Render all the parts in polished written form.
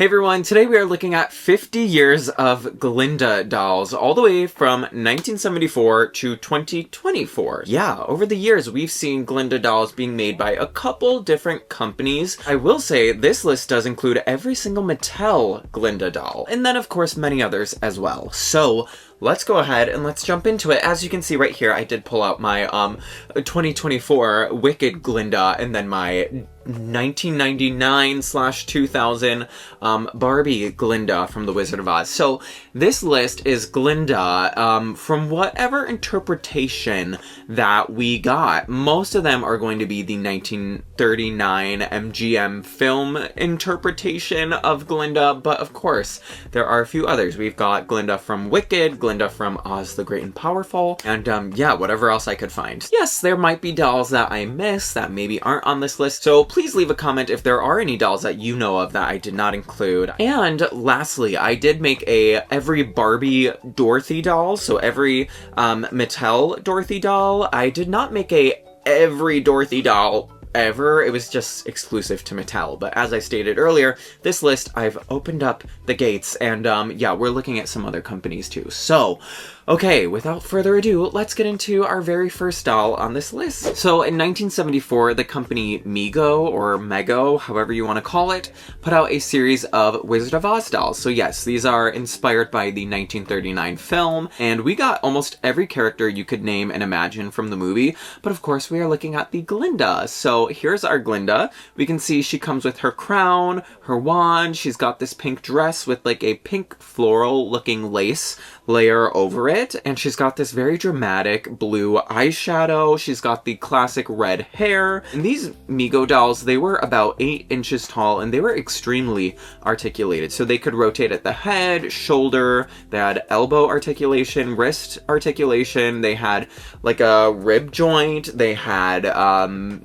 Hey everyone, today we are looking at 50 years of Glinda dolls, all the way from 1974 to 2024. Yeah, over the years we've seen Glinda dolls being made by a couple different companies. I will say this list does include every single Mattel Glinda doll, and then of course many others as well. So let's go ahead and let's jump into it. As you can see right here, I did pull out my 2024 Wicked Glinda and then my 1999/2000 Barbie Glinda from The Wizard of Oz. So this list is Glinda from whatever interpretation that we got. Most of them are going to be the 1939 MGM film interpretation of Glinda, but of course there are a few others. We've got Glinda from Wicked, Glinda from Oz the Great and Powerful, and yeah, whatever else I could find. Yes, there might be dolls that I missed that maybe aren't on this list, so please leave a comment if there are any dolls that you know of that I did not include. And lastly, I did make every Barbie Dorothy doll, so every Mattel Dorothy doll. I did not make every Dorothy doll ever. It was just exclusive to Mattel. But as I stated earlier, this list, I've opened up the gates, and yeah, we're looking at some other companies too. So, okay, without further ado, let's get into our very first doll on this list. So in 1974, the company Mego, or Mego, however you want to call it, put out a series of Wizard of Oz dolls. So yes, these are inspired by the 1939 film, and we got almost every character you could name and imagine from the movie, but of course we are looking at the Glinda. So here's our Glinda. We can see she comes with her crown, her wand, she's got this pink dress with like a pink floral looking lace layer over it, and she's got this very dramatic blue eyeshadow. She's got the classic red hair. And these Mego dolls, they were about 8 inches tall, and they were extremely articulated. So they could rotate at the head, shoulder, they had elbow articulation, wrist articulation, they had like a rib joint, they had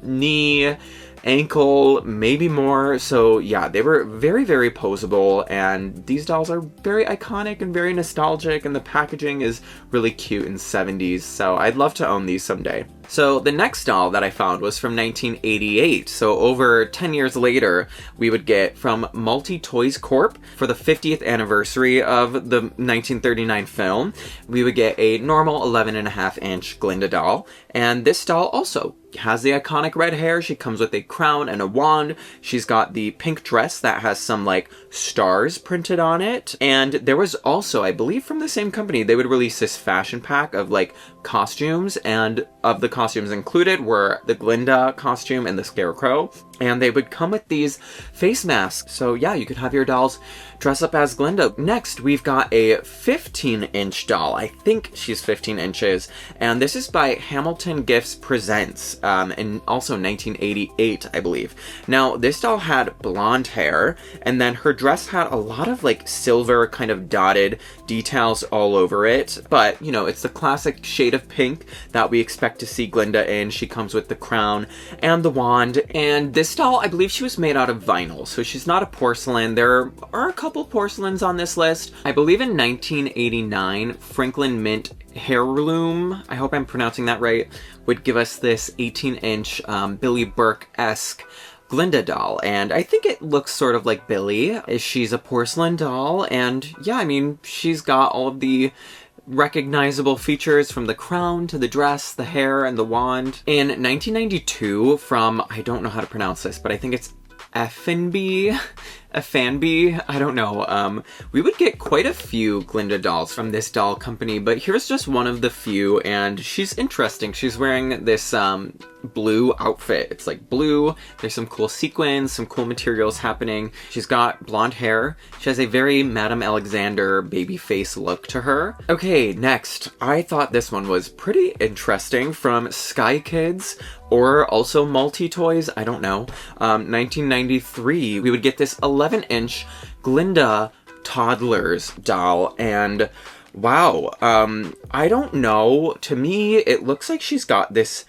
knee, ankle, maybe more. So yeah, they were very, very posable, and these dolls are very iconic and very nostalgic, and the packaging is really cute and 70s, so I'd love to own these someday. So the next doll that I found was from 1988. So over 10 years later, we would get from Multi Toys Corp for the 50th anniversary of the 1939 film. We would get a normal 11.5-inch Glinda doll. And this doll also has the iconic red hair. She comes with a crown and a wand. She's got the pink dress that has some like stars printed on it. And there was also, I believe from the same company, they would release this fashion pack of like costumes, and of the costumes included were the Glinda costume and the Scarecrow, and they would come with these face masks. So yeah, you could have your dolls dress up as Glinda. Next, we've got a 15-inch doll. I think she's 15 inches, and this is by Hamilton Gifts Presents, in also 1988, I believe. Now, this doll had blonde hair, and then her dress had a lot of like silver kind of dotted details all over it, but you know, it's the classic shade of pink that we expect to see Glinda in. She comes with the crown and the wand, and this doll, I believe she was made out of vinyl, so she's not a porcelain. There are a couple porcelains on this list. I believe in 1989, Franklin Mint Heirloom, I hope I'm pronouncing that right, would give us this 18-inch Billy Burke-esque Glinda doll, and I think it looks sort of like Billy. She's a porcelain doll, and yeah, I mean, she's got all of the recognizable features from the crown to the dress, the hair, and the wand. In 1992, from, I don't know how to pronounce this, but I think it's Fanby, I don't know. We would get quite a few Glinda dolls from this doll company, but here's just one of the few, and she's interesting. She's wearing this blue outfit. It's like blue, there's some cool sequins, some cool materials happening. She's got blonde hair. She has a very Madame Alexander baby face look to her. Okay, next, I thought this one was pretty interesting, from Sky Kids, or also Multi Toys, I don't know. 1993, we would get this 11-inch Glinda Toddlers doll, and wow, I don't know, to me it looks like she's got this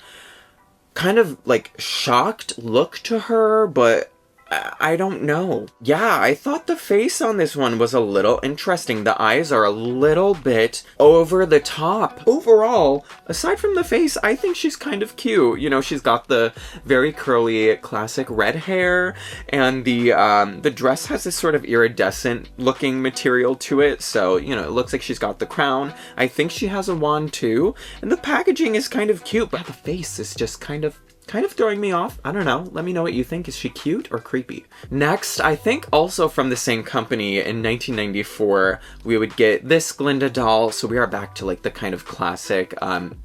kind of like shocked look to her, but I don't know. Yeah, I thought the face on this one was a little interesting. The eyes are a little bit over the top. Overall, aside from the face, I think she's kind of cute. You know, she's got the very curly classic red hair, and the dress has this sort of iridescent looking material to it. So, you know, it looks like she's got the crown. I think she has a wand too. And the packaging is kind of cute, but the face is just kind of throwing me off. I don't know. Let me know what you think. Is she cute or creepy? Next, I think also from the same company in 1994, we would get this Glinda doll. So we are back to like the kind of classic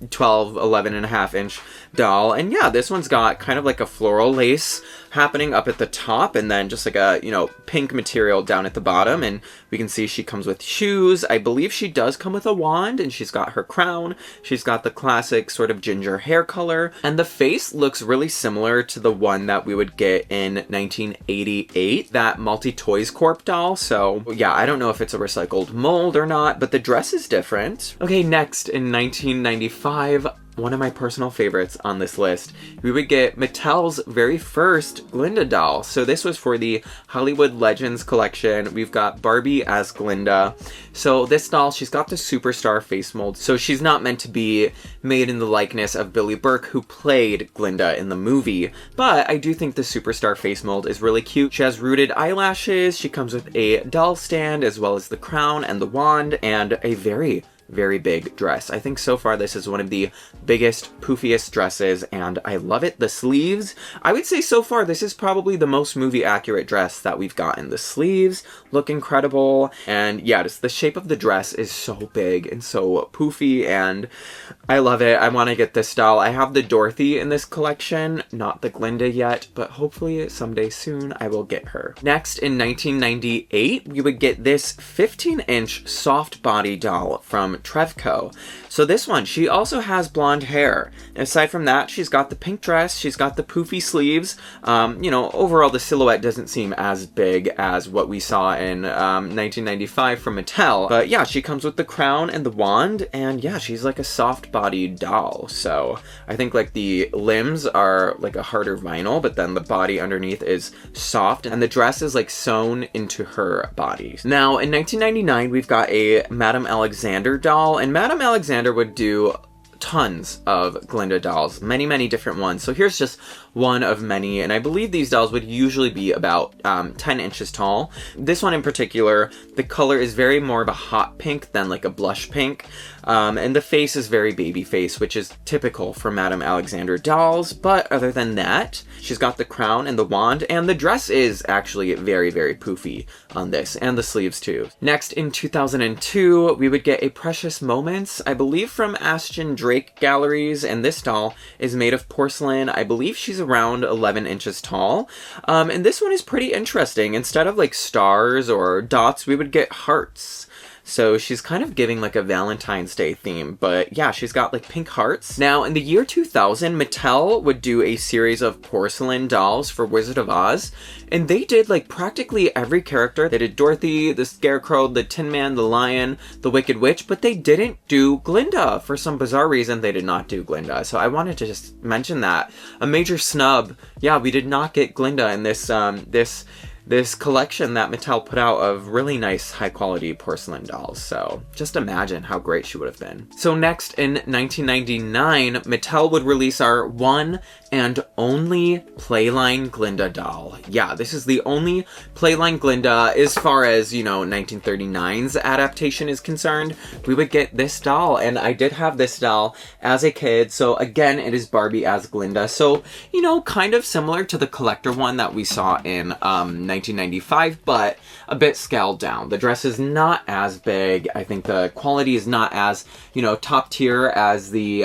12, 11 and a half inch doll. And yeah, this one's got kind of like a floral lace happening up at the top, and then just like a, you know, pink material down at the bottom. And we can see she comes with shoes. I believe she does come with a wand, and she's got her crown. She's got the classic sort of ginger hair color, and the face looks really similar to the one that we would get in 1988, that Multi Toys Corp doll. So yeah, I don't know if it's a recycled mold or not, but the dress is different. Okay, next in 1995, one of my personal favorites on this list, we would get Mattel's very first Glinda doll. So this was for the Hollywood Legends collection. We've got Barbie as Glinda. So this doll, she's got the superstar face mold. So she's not meant to be made in the likeness of Billy Burke, who played Glinda in the movie. But I do think the superstar face mold is really cute. She has rooted eyelashes. She comes with a doll stand, as well as the crown and the wand, and a very big dress. I think so far this is one of the biggest, poofiest dresses, and I love it. The sleeves, I would say so far this is probably the most movie accurate dress that we've gotten. The sleeves look incredible, and yeah, just the shape of the dress is so big and so poofy, and I love it. I want to get this doll. I have the Dorothy in this collection, not the Glinda yet, but hopefully someday soon I will get her. Next, in 1998, we would get this 15-inch soft body doll from Trevco. So this one, she also has blonde hair. Aside from that, she's got the pink dress, she's got the poofy sleeves. You know, overall the silhouette doesn't seem as big as what we saw in 1995 from Mattel. But yeah, she comes with the crown and the wand, and yeah, she's like a soft-bodied doll. So I think like the limbs are like a harder vinyl, but then the body underneath is soft, and the dress is like sewn into her body. Now, in 1999, we've got a Madame Alexander doll, and Madame Alexander would do tons of Glinda dolls, many different ones. So here's just one of many, and I believe these dolls would usually be about 10 inches tall. This one in particular, the color is very more of a hot pink than like a blush pink, and the face is very baby face, which is typical for Madame Alexander dolls. But other than that, she's got the crown and the wand, and the dress is actually very poofy on this, and the sleeves too. Next, in 2002, we would get a Precious Moments, I believe from Ashton Drake Galleries, and this doll is made of porcelain. I believe she's around 11 inches tall, and this one is pretty interesting. Instead of like stars or dots, we would get hearts. So she's kind of giving like a Valentine's Day theme, but yeah, she's got like pink hearts. Now, in the year 2000, Mattel would do a series of porcelain dolls for Wizard of Oz, and they did like practically every character. They did Dorothy, the Scarecrow, the Tin Man, the Lion, the Wicked Witch, but they didn't do Glinda. For some bizarre reason, they did not do Glinda. So I wanted to just mention that. A major snub. Yeah, we did not get Glinda in this collection that Mattel put out of really nice, high-quality porcelain dolls. So just imagine how great she would have been. So next, in 1999, Mattel would release our one and only playline Glinda doll. Yeah, this is the only playline Glinda as far as, you know, 1939's adaptation is concerned. We would get this doll, and I did have this doll as a kid. So again, it is Barbie as Glinda. So, you know, kind of similar to the collector one that we saw in 1995, but a bit scaled down. The dress is not as big. I think the quality is not as, you know, top tier as the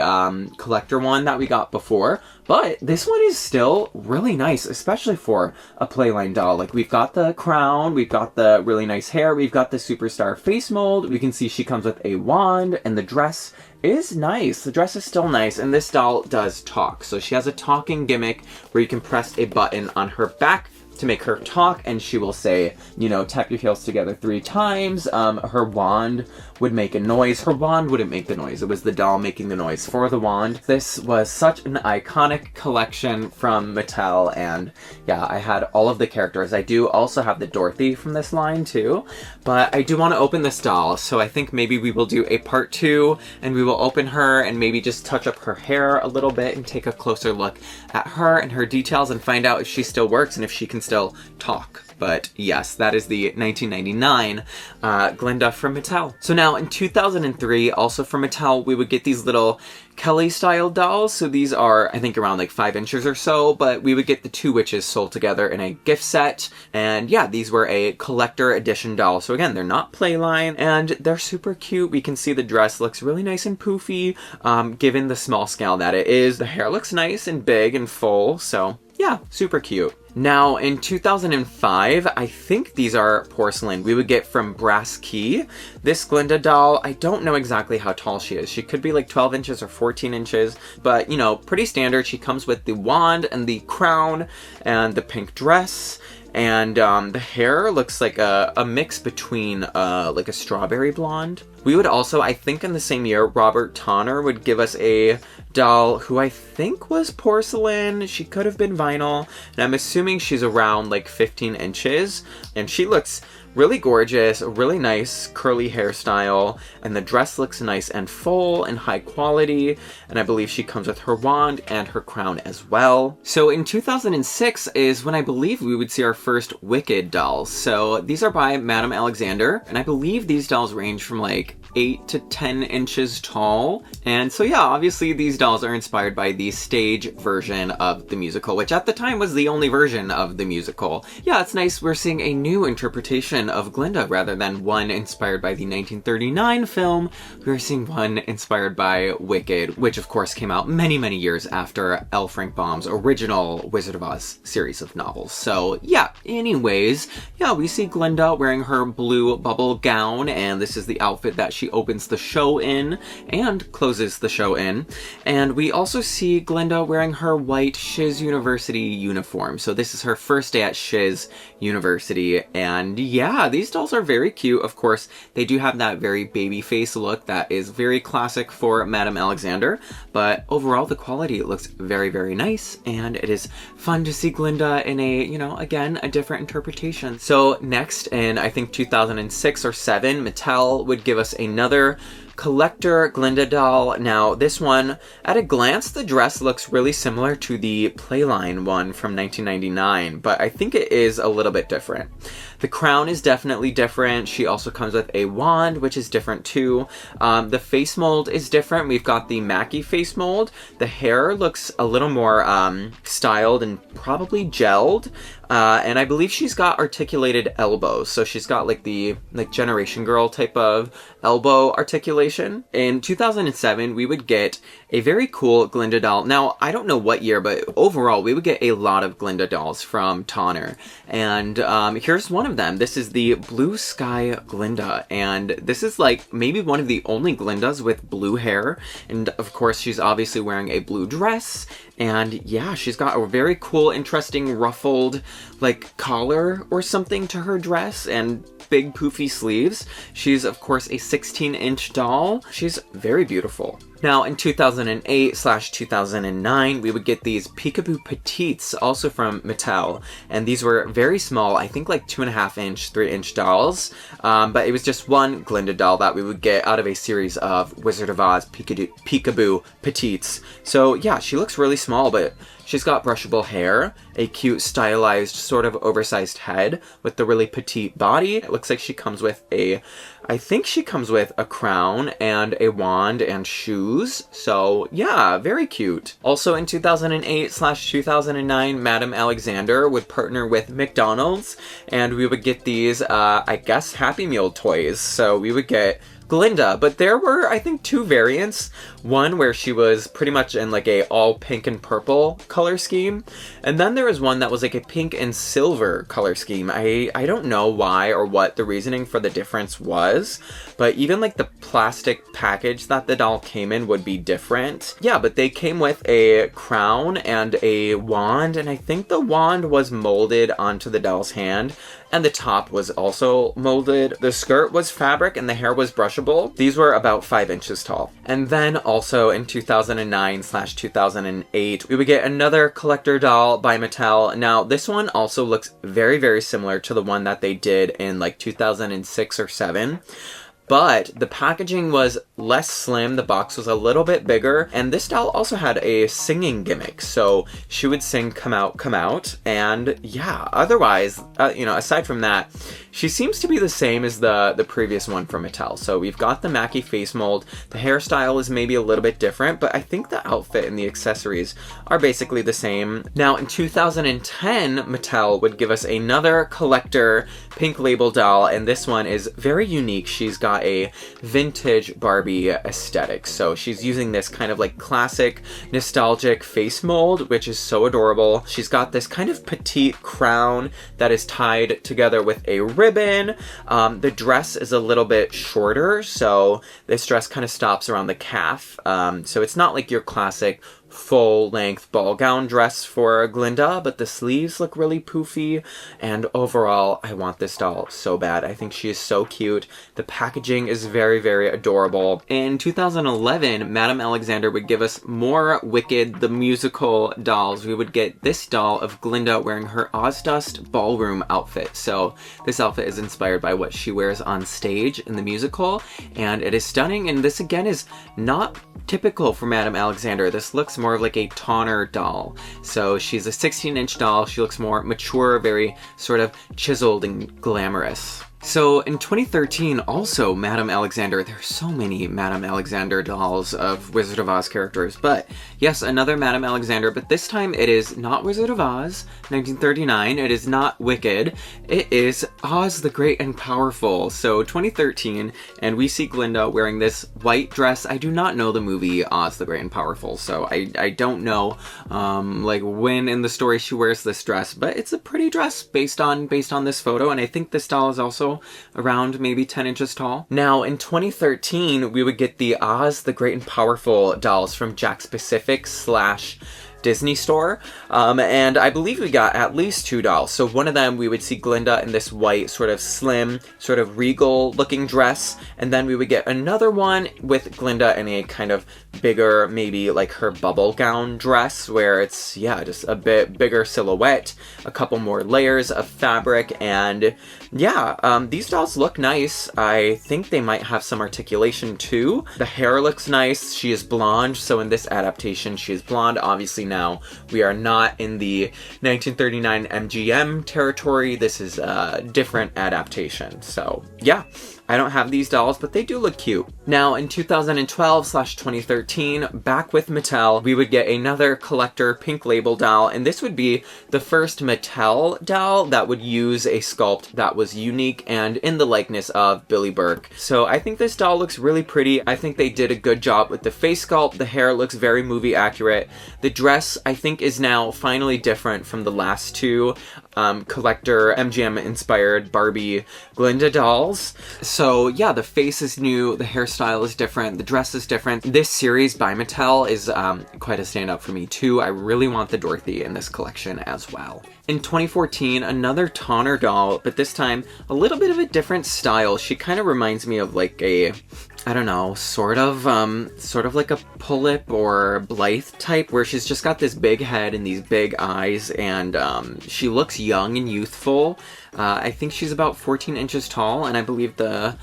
collector one that we got before. But this one is still really nice, especially for a playline doll. Like, we've got the crown, we've got the really nice hair, we've got the superstar face mold. We can see she comes with a wand, and the dress is nice. The dress is still nice, and this doll does talk. So she has a talking gimmick where you can press a button on her back to make her talk, and she will say, you know, tap your heels together 3 times. Her wand would make a noise. Her wand wouldn't make the noise. It was the doll making the noise for the wand. This was such an iconic collection from Mattel, and yeah, I had all of the characters. I do also have the Dorothy from this line too, but I do want to open this doll, so I think maybe we will do a part 2, and we will open her and maybe just touch up her hair a little bit and take a closer look at her and her details and find out if she still works and if she can still talk. But yes, that is the 1999 Glinda from Mattel. So now in 2003, also from Mattel, we would get these little Kelly-style dolls. So these are, I think, around like 5 inches or so, but we would get the 2 witches sold together in a gift set. And yeah, these were a collector edition doll. So again, they're not playline, and they're super cute. We can see the dress looks really nice and poofy, given the small scale that it is. The hair looks nice and big and full, so yeah, super cute. Now, in 2005, I think these are porcelain, we would get from Brass Key. This Glinda doll, I don't know exactly how tall she is. She could be like 12 inches or 14 inches, but, you know, pretty standard. She comes with the wand and the crown and the pink dress. And the hair looks like a mix between like a strawberry blonde. We would also, I think in the same year, Robert Tonner would give us a doll who I think was porcelain. She could have been vinyl, and I'm assuming she's around like 15 inches. And she looks really gorgeous, really nice curly hairstyle, and the dress looks nice and full and high quality, and I believe she comes with her wand and her crown as well. So in 2006 is when I believe we would see our first Wicked dolls. So these are by Madame Alexander, and I believe these dolls range from like 8 to 10 inches tall. And so yeah, obviously these dolls are inspired by the stage version of the musical, which at the time was the only version of the musical. Yeah, it's nice we're seeing a new interpretation of Glinda rather than one inspired by the 1939 film. We're seeing one inspired by Wicked, which of course came out many, many years after L. Frank Baum's original Wizard of Oz series of novels. So yeah, anyways, yeah, we see Glinda wearing her blue bubble gown, and this is the outfit that she opens the show in and closes the show in. And we also see Glinda wearing her white Shiz University uniform. So this is her first day at Shiz University, and yeah, these dolls are very cute. Of course, they do have that very baby face look that is very classic for Madame Alexander, but overall the quality looks very, very nice, and it is fun to see Glinda in a, you know, again, a different interpretation. So next, in I think 2006 or 7, Mattel would give us another collector Glinda doll. Now this one, at a glance, the dress looks really similar to the Playline one from 1999, but I think it is a little bit different. The crown is definitely different. She also comes with a wand, which is different too. The face mold is different. We've got the Mackie face mold. The hair looks a little more styled and probably gelled. And I believe she's got articulated elbows. So she's got like the Generation Girl type of elbow articulation. In 2007, we would get a very cool Glinda doll. Now, I don't know what year, but overall, we would get a lot of Glinda dolls from Tonner. And here's one of them. This is the Blue Sky Glinda. And this is like maybe one of the only Glindas with blue hair. And of course, she's obviously wearing a blue dress. And yeah, she's got a very cool, interesting, ruffled like collar or something to her dress, and big poofy sleeves. She's of course a 16-inch doll. She's very beautiful. Now in 2008/2009, we would get these Peekaboo Petites, also from Mattel, and these were very small, I think like 2.5-inch, 3-inch dolls, but it was just one Glinda doll that we would get out of a series of Wizard of Oz Peekaboo Petites. So yeah, she looks really small, but she's got brushable hair, a cute stylized sort of oversized head with the really petite body. It looks like she comes with I think she comes with a crown and a wand and shoes. So yeah, very cute. Also in 2008/2009, Madame Alexander would partner with McDonald's, and we would get these, I guess, Happy Meal toys. So we would get Glinda, but there were, I think, two variants. One where she was pretty much in like a all pink and purple color scheme, and then there was one that was like a pink and silver color scheme. I don't know why or what the reasoning for the difference was, but even like the plastic package that the doll came in would be different. Yeah, but they came with a crown and a wand, and I think the wand was molded onto the doll's hand, and the top was also molded. The skirt was fabric and the hair was brushable. These were about 5 inches tall. And then also in 2009/2008, we would get another collector doll by Mattel. Now, this one also looks very, very similar to the one that they did in like 2006 or 7. But the packaging was less slim, the box was a little bit bigger, and this doll also had a singing gimmick, so she would sing "Come Out, Come Out," and yeah, otherwise, aside from that, she seems to be the same as the previous one from Mattel. So we've got the Mackie face mold, the hairstyle is maybe a little bit different, but I think the outfit and the accessories are basically the same. Now in 2010, Mattel would give us another collector pink label doll, and this one is very unique. She's got a vintage Barbie aesthetic. So she's using this kind of like classic nostalgic face mold, which is so adorable. She's got this kind of petite crown that is tied together with a ribbon. The dress is a little bit shorter, so this dress kind of stops around the calf. So it's not like your classic full-length ball gown dress for Glinda, but the sleeves look really poofy, and overall, I want this doll so bad. I think she is so cute. The packaging is very, very adorable. In 2011, Madame Alexander would give us more Wicked the Musical dolls. We would get this doll of Glinda wearing her Ozdust ballroom outfit. So this outfit is inspired by what she wears on stage in the musical, and it is stunning, and this again is not typical for Madame Alexander. This looks more of like a Tonner doll. So she's a 16-inch doll. She looks more mature, very sort of chiseled and glamorous. So in 2013, also Madame Alexander, there's so many Madame Alexander dolls of Wizard of Oz characters, but yes, another Madame Alexander, but this time it is not Wizard of Oz, 1939, it is not Wicked, it is Oz the Great and Powerful. So 2013, and we see Glinda wearing this white dress. I do not know the movie Oz the Great and Powerful, so I don't know like when in the story she wears this dress, but it's a pretty dress based on this photo, and I think this doll is also around maybe 10 inches tall. Now in 2013, we would get the Oz the Great and Powerful dolls from Jakks Pacific / Disney store, and I believe we got at least 2 dolls. So one of them, we would see Glinda in this white sort of slim, sort of regal looking dress, and then we would get another one with Glinda in a kind of bigger, maybe like her bubble gown dress, where it's, yeah, just a bit bigger silhouette, a couple more layers of fabric, and yeah, these dolls look nice. I think they might have some articulation too. The hair looks nice. She is blonde, so in this adaptation, she is blonde. Obviously now we are not in the 1939 MGM territory. This is a different adaptation. So yeah, I don't have these dolls, but they do look cute. Now in 2012/2013, back with Mattel, we would get another collector pink label doll, and this would be the first Mattel doll that would use a sculpt that was unique and in the likeness of Billy Burke. So I think this doll looks really pretty. I think they did a good job with the face sculpt. The hair looks very movie accurate. The dress, I think, is now finally different from the last two collector MGM inspired Barbie Glinda dolls. So yeah, the face is new, the hairstyle is different, the dress is different. This series by Mattel is quite a standout for me too. I really want the Dorothy in this collection as well. In 2014, another Tonner doll, but this time a little bit of a different style. She kind of reminds me of like a, I don't know, sort of like a Pulip or Blythe type, where she's just got this big head and these big eyes, and she looks young and youthful. I think she's about 14 inches tall, and I believe the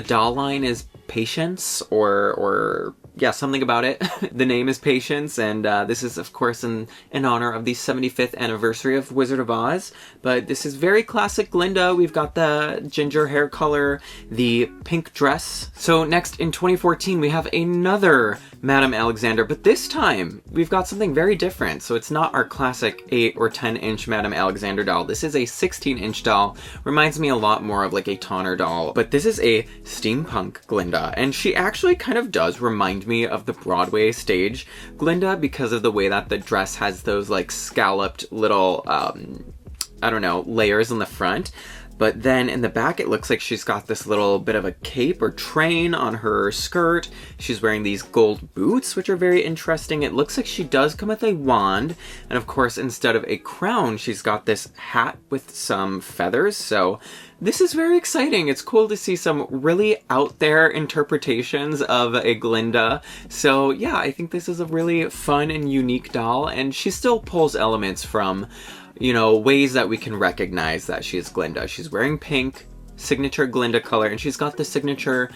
doll line is Patience or yeah, something about it. The name is Patience, and this is, of course, in honor of the 75th anniversary of Wizard of Oz. But this is very classic Glinda. We've got the ginger hair color, the pink dress. So next, in 2014, we have another Madame Alexander, but this time we've got something very different. So it's not our classic 8 or 10-inch Madame Alexander doll. This is a 16-inch doll. Reminds me a lot more of like a Tonner doll, but this is a steampunk Glinda, and she actually kind of does remind me of the Broadway stage Glinda because of the way that the dress has those like scalloped little, I don't know, layers in the front. But then in the back, it looks like she's got this little bit of a cape or train on her skirt. She's wearing these gold boots, which are very interesting. It looks like she does come with a wand. And of course, instead of a crown, she's got this hat with some feathers. So this is very exciting. It's cool to see some really out there interpretations of a Glinda. So yeah, I think this is a really fun and unique doll. And she still pulls elements from, you know, ways that we can recognize that she is Glinda. She's wearing pink, signature Glinda color, and she's got the signature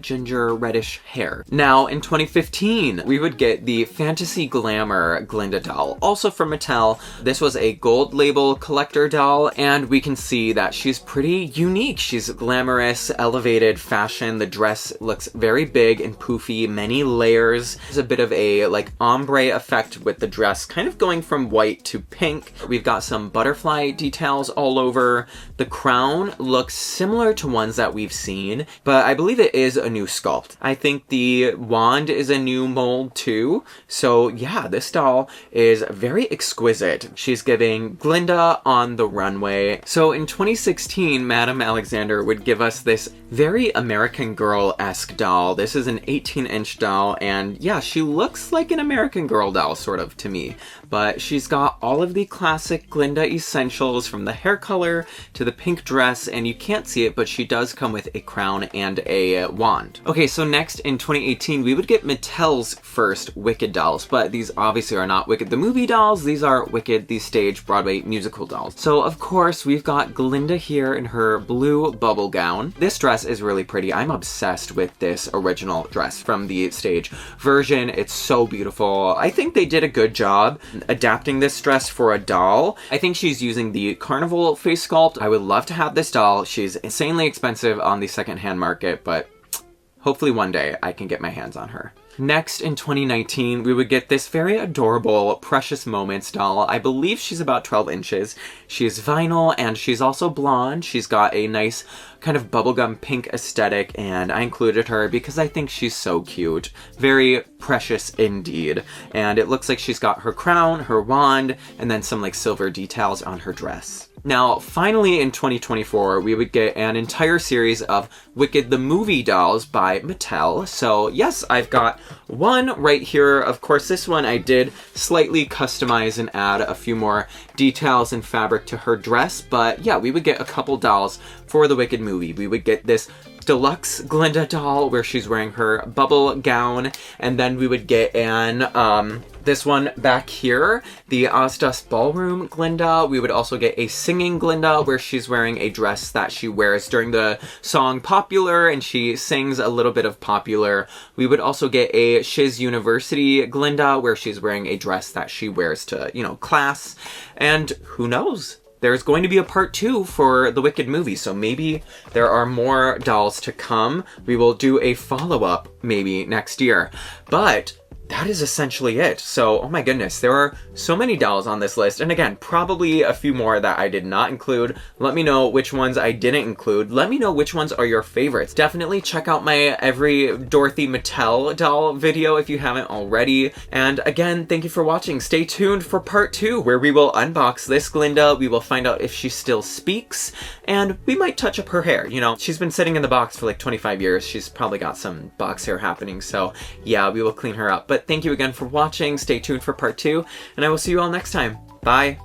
ginger reddish hair. Now, in 2015, we would get the Fantasy Glamour Glinda doll, also from Mattel. This was a gold label collector doll, and we can see that she's pretty unique. She's glamorous, elevated fashion. The dress looks very big and poofy, many layers. There's a bit of a like ombre effect with the dress, kind of going from white to pink. We've got some butterfly details all over. The crown looks similar to ones that we've seen, but I believe it is a new sculpt. I think the wand is a new mold too. So yeah, this doll is very exquisite. She's giving Glinda on the runway. So in 2016, Madame Alexander would give us this very American Girl-esque doll. This is an 18-inch doll, and yeah, she looks like an American Girl doll, sort of, to me. But she's got all of the classic Glinda essentials, from the hair color to the pink dress, and you can't see it, but she does come with a crown and a wand. Okay, so next in 2018, we would get Mattel's first Wicked dolls, but these obviously are not Wicked the movie dolls. These are Wicked the stage Broadway musical dolls. So of course, we've got Glinda here in her blue bubble gown. This dress is really pretty. I'm obsessed with this original dress from the stage version. It's so beautiful. I think they did a good job adapting this dress for a doll. I think she's using the carnival face sculpt. I would love to have this doll. She's insanely expensive on the secondhand market, but hopefully one day I can get my hands on her. Next, in 2019, we would get this very adorable Precious Moments doll. I believe she's about 12 inches. She's vinyl, and she's also blonde. She's got a nice kind of bubblegum pink aesthetic, and I included her because I think she's so cute. Very precious indeed. And it looks like she's got her crown, her wand, and then some like silver details on her dress. Now, finally in 2024, we would get an entire series of Wicked the movie dolls by Mattel. So yes, I've got one right here. Of course, this one I did slightly customize and add a few more details and fabric to her dress. But yeah, we would get a couple dolls for the Wicked movie. We would get this deluxe Glinda doll where she's wearing her bubble gown, and then we would get an this one back here, the Ozdust Ballroom Glinda. We would also get a singing Glinda where she's wearing a dress that she wears during the song Popular, and she sings a little bit of Popular. We would also get a Shiz University Glinda where she's wearing a dress that she wears to, you know, class. And who knows? There's going to be a part 2 for the Wicked movie, so maybe there are more dolls to come. We will do a follow-up maybe next year. But that is essentially it. So, oh my goodness, there are so many dolls on this list. And again, probably a few more that I did not include. Let me know which ones I didn't include. Let me know which ones are your favorites. Definitely check out my every Dorothy Mattel doll video if you haven't already. And again, thank you for watching. Stay tuned for part 2, where we will unbox this Glinda. We will find out if she still speaks, and we might touch up her hair. You know, she's been sitting in the box for like 25 years. She's probably got some box hair happening. So yeah, we will clean her up. But thank you again for watching. Stay tuned for part 2, and I will see you all next time. Bye!